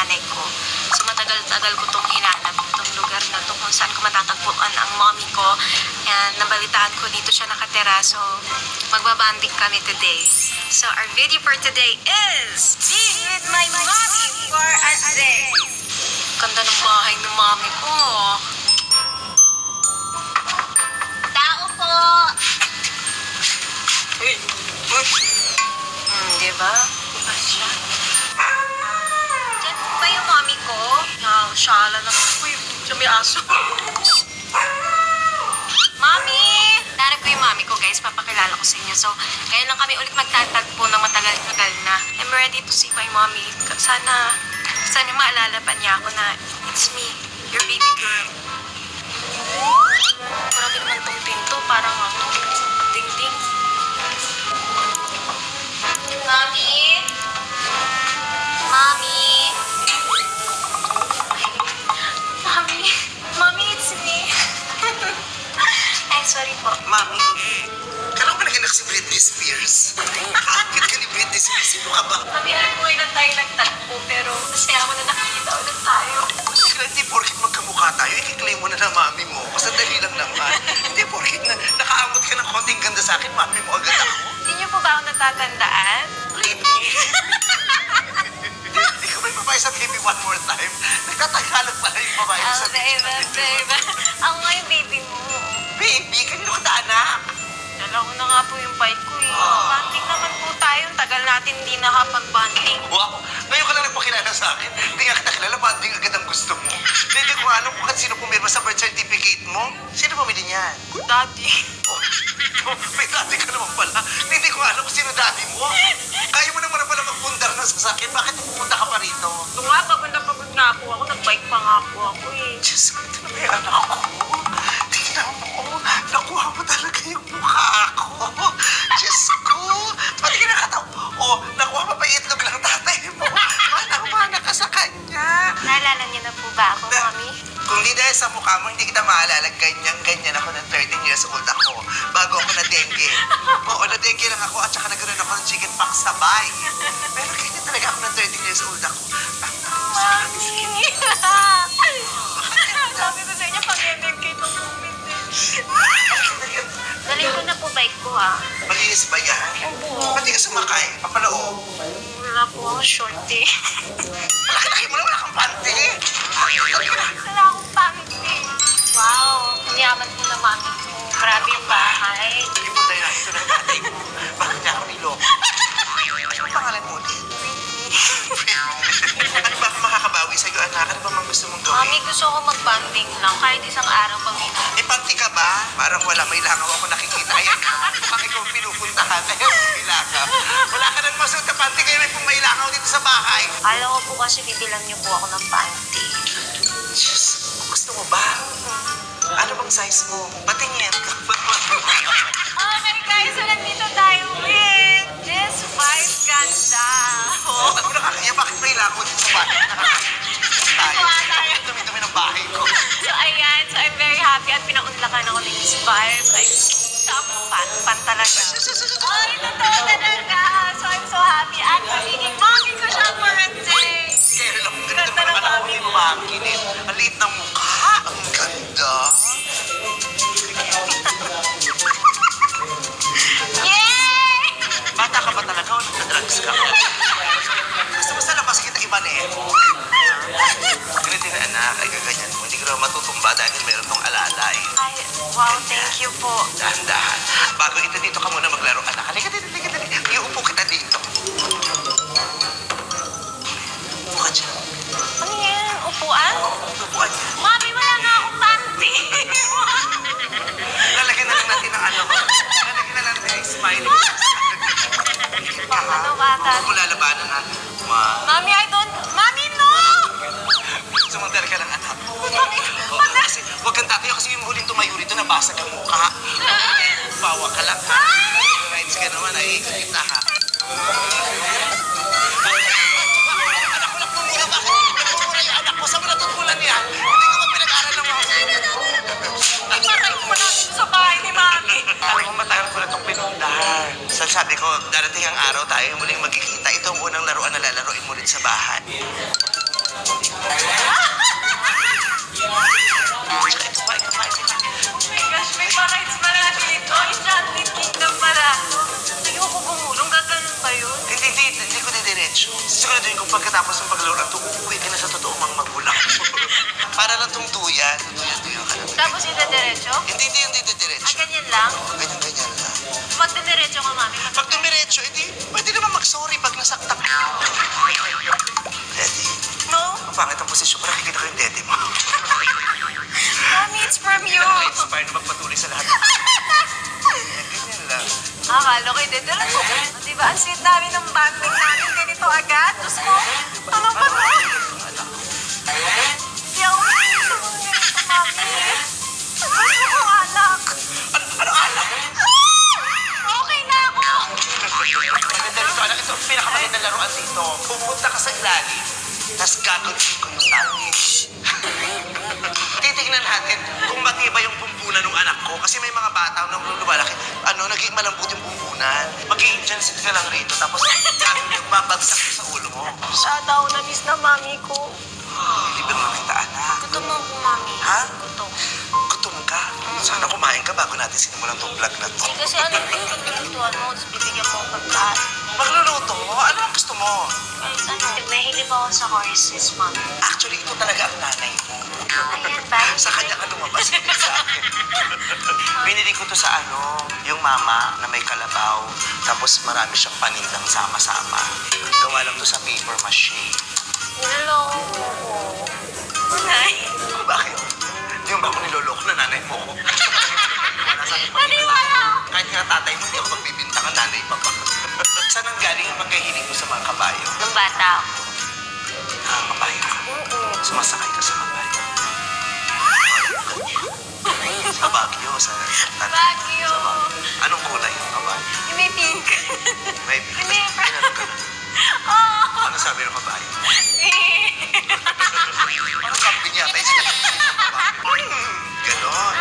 nanay ko. So matagal-tagal ko tong hinanap, itong lugar na to kung saan ko matatagpuan ang mommy ko. And nabalitaan ko dito siya nakatira. So magbabanding kami today. So our video for today is being with my mommy for a day. Ganda ng bahay ng mommy ko. Tao po! Uy! Diba? Diba siya? Diyan po ba yung mommy ko? Shala lang. Uy, siya may aso. Mommy! Nanap ko yung mommy ko, guys. Papakilala ko sa inyo. So, ngayon lang kami ulit magtatagpo ng matagal-tagal na. I'm ready to see my mommy. Sana maalala pa niya ako na it's me, your baby girl. Grabe naman tong pinto. Parang ano, ding-ding. Mommy? Mommy? Mommy? Mommy, it's me. Ay, sorry po. Mami, kailan ba naganak si Britney Spears? Nakakakit ka ni Britney Spears. Sino ka ba? Mami, alam ko ngayon na tayo nagtagpo, pero masaya ako na nakikita ulit tayo. Hindi porkit magkamukha tayo, i-claim mo na ng mami mo. Sandali lang naman. Hindi porkit na nakaamot ka ng konting ganda sa akin, mami mo agad ako. Hindi niyo po ba ako natatandaan? Britney! Hindi ka ba yung babae sa baby one more time? Nagtatagalog pala yung babae sa Baby. Ako nga yung baby mo. Baby, kanino ka anak? Dalawa na nga po yung bike ko eh. Banding naman po tayo. Tagal natin hindi nakapag-banding. Wow, ngayon ka lang nagpakilala sa akin. Hindi nga kita kilala, banding agad ang gusto mo. Hindi ko alam kung sino pumirma sa birth certificate mo. Sino pumili niyan? Daddy. Oh, may daddy ka naman pala. Hindi ko alam kung sino daddy mo. Kaya mo naman na pala magpundar ng sasakyan. Bakit pupunta ka pa rito? Ito nga, pagod na pagod na ako. Nag-bike pa nga po ako eh. Diyos ko, ito na ba yung anak ko? Tingnan mo, nakuha mo talaga yung mukha ko. Diyos ko, pati ka nakataw. Oh, nakuha mo pa yung itlog lang tatay mo. Manang-mana ka sa kanya. Naalala niyo na po ba ako, Mami? Kung di dahil sa mukha mo, hindi kita maalala. Ganyan ako ng 13 years old ako. Bago ako na-dengue. Oo, na-dengue lang ako at saka nagkaroon ako ng chicken pox sabay. Pero ganyan talaga ako ng 13 years old ako. Mami! Sabi ko sa inyo, pag-ending kayo moment eh. Galing ko na po bike ko ha. Malinis ba yan? Opo. Ba't di ka sumakay? Papaloob. Wala po ako short eh. Malaki-laki mo na, wala kang panty. Wala akong pangit eh. Wow, yaman mo na mami ko. Grabe yung bahay. Hindi mo tayo nakita ng tatay mo. Bakit niya ako niloko? Ano pangalan mo ulit? Ano ba makakabawi sa'yo, anak? Ano ba mang gusto mong gawin? Mami, gusto ko mag-banding lang kahit isang araw pag-week. Eh, panty ka ba? Parang wala, may langaw ako nakikita. Ayan, mukhang ikaw ang pinupuntahan. Ayan, may langaw. Wala ka nang masuot na panty, kaya may pong may langaw dito sa bahay. Alam ko po kasi bibilang niyo po ako ng panty. Diyos, gusto mo ba? Ano bang size mo? Patingin ka. Okay guys, so nandito tayo with this vibe ganda. Oh. Ano nakakaya? Bakit may langaw dito sa bahay? Tayo. Dumi-dumi ng bahay ko. So ayan, so I'm very happy at pinaunlakan ako ni Miss Vibe. Ay, top pan talaga. Ay, totoo talaga. So I'm so happy at magiging mommy ko siya for a day. Kaya lang, ganito naman ang anak ko ni Makinit. Ang liit ng mukha. Ang ganda. Yay! Bata ka ba talaga o nagda-drugs ka? Gusto mo sa labas kita ibanin? Ganito na anak, ay gaganyan mo. Hindi ko naman matutumba dahil meron tong alalay. Ay, wow, thank you po. Dahan-dahan. Bago ito dito ka muna maglaro, anak. Halika dito, halika dito. Iupo kita dito. Upo ka dyan. Ano yan? Upuan? Upuan yan. Mami, wala nga akong panty. Lalagyan na lang natin ang ano. Lalagyan na lang natin yung smiley. Ano, bata? Huwag mo lalabanan natin. Mami, I don't... Mami, no! Sumandal ka lang, anak. Mami, Oo, kasi huwag kang tatayo kasi yung huling tumayo rito nabasag ang mukha. Bawa ka lang, ha? Rights ka naman, ay kita, ha? Anak ko lang po muna, bakit nagmumura yung anak ko? Saan mo natutulan yan? Hindi ko ba pinag-aral ng mga patay ko pa natin sa bahay ni Mami. Alam mo, matagal ko na itong pinundar. Sabi ko, darating ang araw tayo muling magkikita. Ito ang unang laruan na lalaroin mo ulit sa bahay. Ito pa. Oh my gosh, may pa-rides pala dito. Enchanted Kingdom pala. Ayoko bumulong, gaganon ba yun? Hindi ko didiretso. Siguraduhin kung pagkatapos ng paglaro at uuwi ka na sa totoong mga magulang. Para lang tong duyan ka lang. Tapos ida-diretso? Hindi didiretso. Ganyan lang? Ganyan lang. Pag diretso ka, mami. Pag dumiretso, pwede naman mag-sorry pag nasaktak ka. Ready? No? Ang pangit ang posisyon ko, nakikita ko yung daddy mo. Mommy, it's from you. Inspired na magpatuloy sa lahat. Ganyan lang. Akala ko ida-diretso. Di ba, ang sweet namin ng banding namin. Ganito agad. Diyos ko, ano ba to? Hindi ako ganito, mami. Gusto ko alak. Ano alak? Okay na ako. Maganda rito, anak. Ito ang pinakamagandang laruan dito. Pupunta ka sa ilalim, tapos gagawin ko yung tali. Titignan natin kung matibay yung bumbunan ng anak ko. Kasi may mga bata nang lumalaki, naging malambot yung bumbunan. Mag-i-engine sit ka lang rito, tapos gagawin yung babagsak sa ulo mo. Masyado ako na-miss na mami ko. Libang mo kita, anak. Gutom ako, mami. Ha? Gutom. Gutom ka? Sana kumain ka bago natin sinimulan tong vlog na to. Kasi alam ko yung paglulutuan mo, tapos bibigyan mo ako pagkain. Magluluto? Ano ang gusto mo? Nahilip ako sa horses, mami. Actually, ito talaga ang nanay mo. Ayan ba? Sa kanya ka lumabas, hindi sa akin. Binili ko to sa yung mama na may kalabaw. Tapos marami siyang panindang sama-sama. Gawa lang to sa paper mache. Niloloko mo ko. Nay. Bakit? Hindi mo ba ako niloloko na nanay mo ko? Naniwala ako. Kahit nga tatay mo, hindi ako magbibintang ang nanay pa ba? Saan ang galing ang pagkahilig mo sa mga kabayo? Nung bata ako. Kabayo ka. Sumasakay ka sa kabayo. Sa Baguio, sa Baguio. Sa Baguio. Anong kulay yung kabayo? Yung may pink. May May pinanong ka na. Oo. Ano sabi ng kabayo? Eh. Parang kambing yata yung sinabi ng kabayo. Ganon.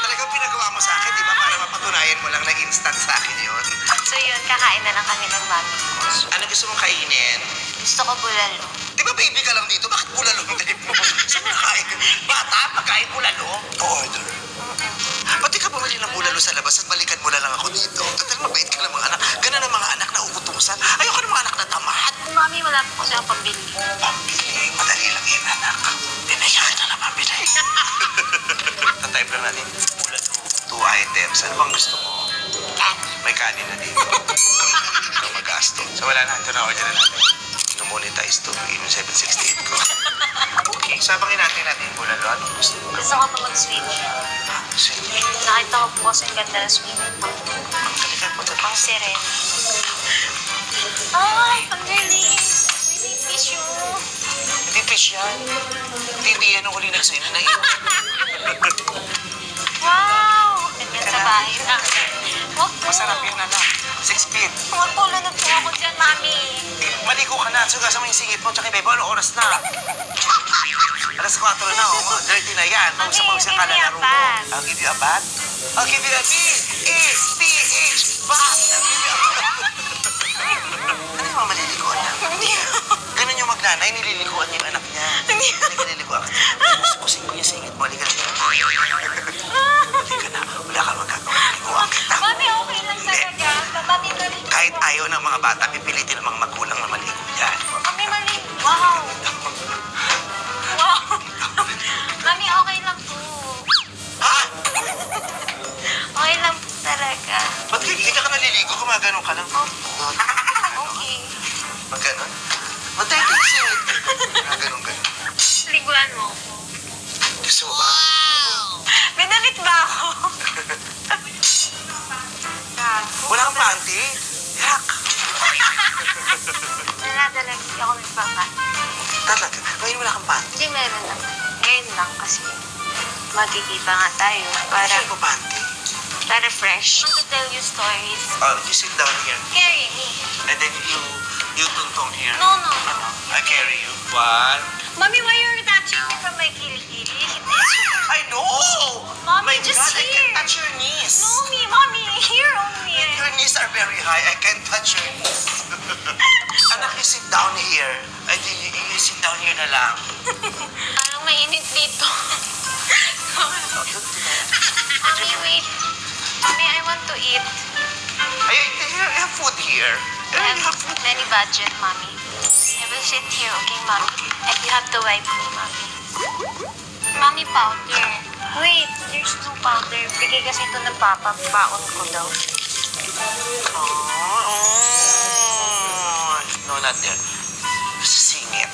Talagang pinagawa mo sa akin, di ba? Para mapatunayan mo lang na instant sa akin yun. So yun, kakain na lang kami ng mami ko. Ano gusto mong kainin? Gusto ko bulalo. Di ba baby ka lang dito? Bakit bulalo ang type mo? Saan mo nakain? Bata, pagkain bulalo? Pa-order. Ba't di ka bumili ng bulalo sa labas at balikan mo na lang ako dito? Total, mabait ka lang mga anak. Ganun ang mga anak na uutusan. Ayoko ng mga anak na tamad. Mami, wala po kasi akong pambili. Pambili. Madali lang yan, anak. Pinayaan na na pambili. Tatype lang natin. Bulalo. 2 items. Ano bang gusto mo? May kanin na dito. Ito magasto. So wala na. Ito na order na natin. No-monetize to. Yung 768 ko. Okay. Sabangin natin yung bulalo. Anong gusto mo? Gusto ko pa mag-swimming. Swimming. Nakita ko po kasi ang ganda ng swimming pool. Kalikan po ito. Ang serene. Ay, ang galing. May fish yun. Hindi fish yan. Hindi yan ang huli nag-swimming na yun. Wow! Ganyan sa bahay na. Wag po. Masarap yan, anak. 6 feet. Wag po, lunod po ako dyan, mami. Maligo ka na. Sugasan mo yung singit mo. Tsaka iba, anong oras na? Alas 4 na, oh. Dirty na yan. Mami, Pag-usap ka give me a lalaro mo. bath. I'll give you a bath? I'll give you a B-E-T-H bath. I'll give you a bath. Ano yung mga maliliguan na? Ganun yung magnanay, nililiguan niya yung anak niya. Hindi ka niliguan. Kusing ko yung singit mo. Halika na. Halika na. Wala ka magagawa. Niliguan kita. Mami, okay lang talaga. Mami, mali. Kahit ayaw ng mga bata, pipilitin ng mga magulang na maligo yan. Mami, mali. Wow. Wow. Mami, okay lang po. Ha? Okay lang po talaga. Ba't hindi ka naliligo? Gumagano ka lang. Opo. Okay. Pag ganon? Ba't tayo pinisingit? Gaganon. Liguan mo ako. Gusto mo ba? Binalit ba ako? Wala kang panty? Yak! Nanadalag hindi ako nagpapa. Talaga? Ngayon wala kang panty? Hindi, meron lang. Ngayon lang kasi magkikita nga tayo para... Saan mo panty? Very fresh. I want to tell you stories. You sit down here. Carry me. And then you tuntong here. No, no. I carry you. One. Mommy, why are you touching me from my kilikili? I know! Mommy, My just God, I here. can't touch your knees. No, me, mommy. Here only. Your knees are very high. I can't touch your knees. Anak, you sit down here. I think you sit down here na lang. Parang mainit dito. Mommy, wait. Mommy, I want to eat. I have food here. I have many budget, mommy. I will sit here, okay, mommy? And you have to wipe me, mommy. Mommy, powder. Wait, there's no powder. Bigay kasi ito ng papa. Baon ko daw. No, not there. Sa singit.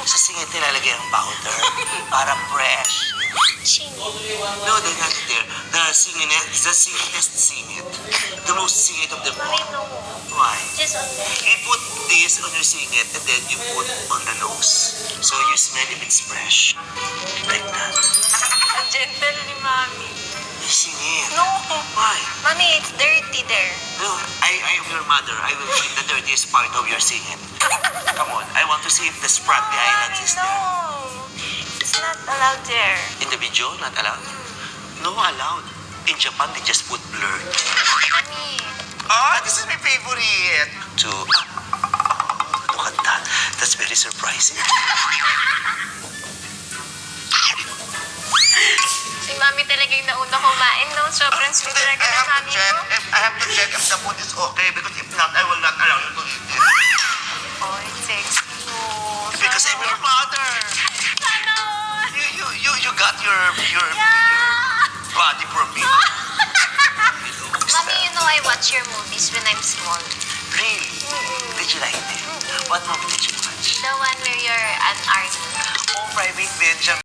Sa singit nilalagay ang powder. Para fresh. Chingy. No, they're not there. The singitest singit. The most singit of them all. Mommy, no. Why? Just on there. You put this on your singit and then you put on the nose. So you smell if it's fresh. Like that. Ang gentle ni mommy. Singit. No. Why? Mommy, it's dirty there. No, I am your mother. I will clean the dirtiest part of your singit. Come on. I want to see if the sprat the islands is no. there. It's not allowed there. In the video, not allowed? No, allowed. In Japan, they just put blurred. Mommy. Ah, this is my favorite. Look at that. That's very surprising. Si mami talaga yung nauna kumain, no? Sobrang sweet talaga ng mami ko. I have to check if the food is okay because if not, I will not allow you to eat it. Oh, it's sexy. Oh, Because I'm your mother. Sana all. You got your body from me. Mommy, you know I watch your movies when I'm small. Really? Did you like it? What movie did you watch? The one where you're an army. Oh, Private Benjamin.